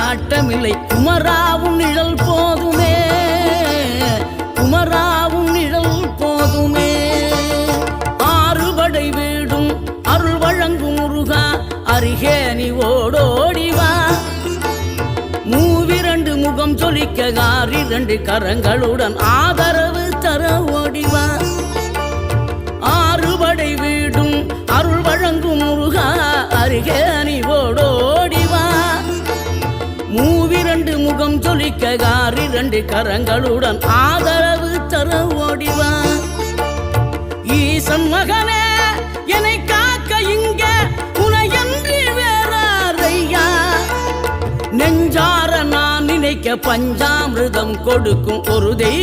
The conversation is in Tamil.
நாட்டமில்லை குமராவும் நிழல் போதுமே, குமராவும் நிழல் போதுமே. ஆறுபடை வீடும் அருள் வழங்கும் முருகா அருகே நீ ஓடோடிவா. மூவிரண்டு முகம் சொலிக்க ஆறிரண்டு கரங்களுடன் ஆதரவு தர ஓடிவா. ஆறுபடை வீடும் அருள் வழங்கும் முருகா அருகே நீ ஓடோடிவா. மூவிரண்டு முகம் சொலிக்க ஆறிரண்டு கரங்களுடன் ஆதரவு தர ஓடிவா. ஈசன் மகனே என்னை காக்க இங்க உனையன்றி வேறாரையா. நெஞ்சார நான் நினைக்க பஞ்சாமிர்தம் கொடுக்கும் ஒரு தெய்வம்